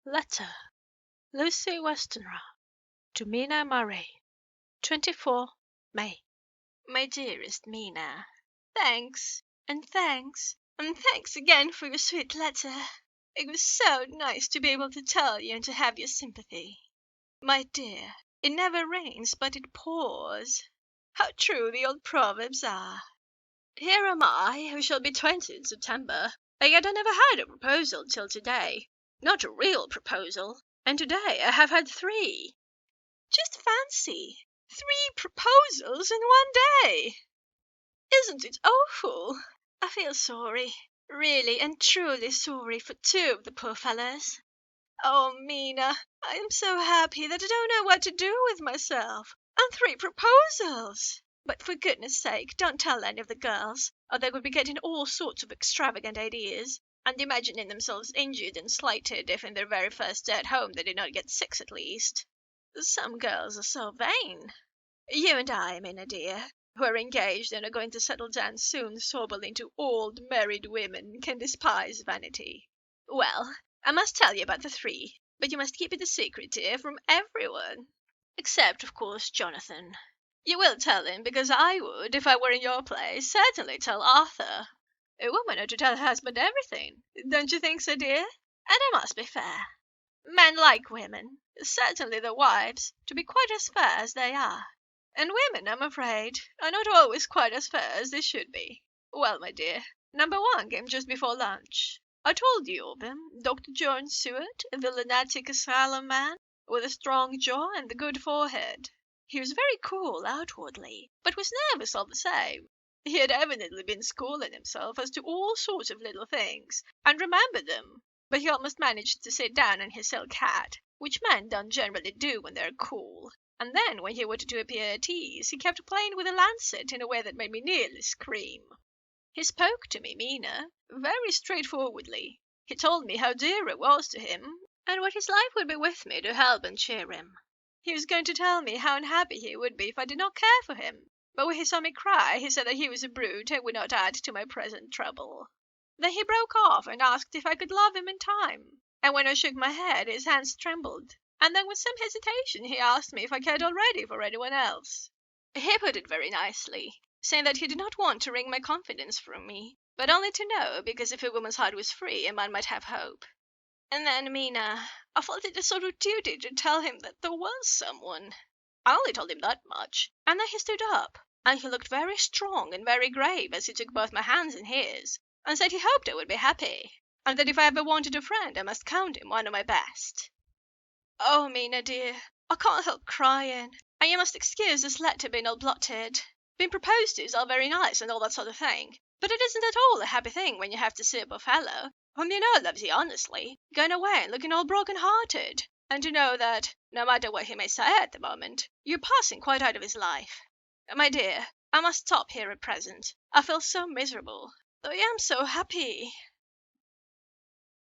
Letter, Lucy Westerna, to Mina Murray, 24 May. My dearest Mina, thanks, and thanks, and thanks again for your sweet letter. It was so nice to be able to tell you and to have your sympathy. My dear, it never rains but it pours. How true the old proverbs are. Here am I, who shall be 20 in September, and yet I never had a proposal till today. Not a real proposal, and today I have had 3. Just fancy, 3 proposals in one day! Isn't it awful? I feel sorry, really and truly sorry for 2 of the poor fellows. Oh, Mina, I am so happy that I don't know what to do with myself. And 3 proposals! But for goodness sake, don't tell any of the girls, or they will be getting all sorts of extravagant ideas, and imagining themselves injured and slighted if in their very first day at home they did not get 6 at least. Some girls are so vain. You and I, Mina dear, who are engaged and are going to settle down soon soberly into old married women, can despise vanity. Well, I must tell you about the 3, but you must keep it a secret, dear, from everyone. Except, of course, Jonathan. You will tell him, because I would, if I were in your place, certainly tell Arthur. A woman ought to tell her husband everything. Don't you think so, dear? And I must be fair. Men like women, certainly their wives, to be quite as fair as they are. And women, I'm afraid, are not always quite as fair as they should be. Well, my dear, number 1 came just before lunch. I told you of him, Dr. John Seward, the lunatic asylum man, with a strong jaw and the good forehead. He was very cool outwardly, but was nervous all the same. He had evidently been schooling himself as to all sorts of little things, and remembered them, but he almost managed to sit down on his silk hat, which men don't generally do when they're cool. And then, when he wanted to appear at ease, he kept playing with a lancet in a way that made me nearly scream. He spoke to me, Mina, very straightforwardly. He told me how dear it was to him, and what his life would be with me to help and cheer him. He was going to tell me how unhappy he would be if I did not care for him, but when he saw me cry, he said that he was a brute and would not add to my present trouble. Then he broke off and asked if I could love him in time, and when I shook my head, his hands trembled. And then with some hesitation he asked me if I cared already for anyone else. He put it very nicely, saying that he did not want to wring my confidence from me, but only to know, because if a woman's heart was free a man might have hope. And then, Mina, I felt it a sort of duty to tell him that there was someone. I only told him that much, and then he stood up, and he looked very strong and very grave as he took both my hands in his, and said he hoped I would be happy, and that if I ever wanted a friend I must count him one of my best. Oh, Mina dear, I can't help crying, and you must excuse this letter being all blotted. Being proposed to is all very nice and all that sort of thing, but it isn't at all a happy thing when you have to see a poor fellow, whom you know loves you honestly, going away and looking all broken-hearted, and to know that, no matter what he may say at the moment, you're passing quite out of his life. My dear, I must stop here at present. I feel so miserable, though I am so happy.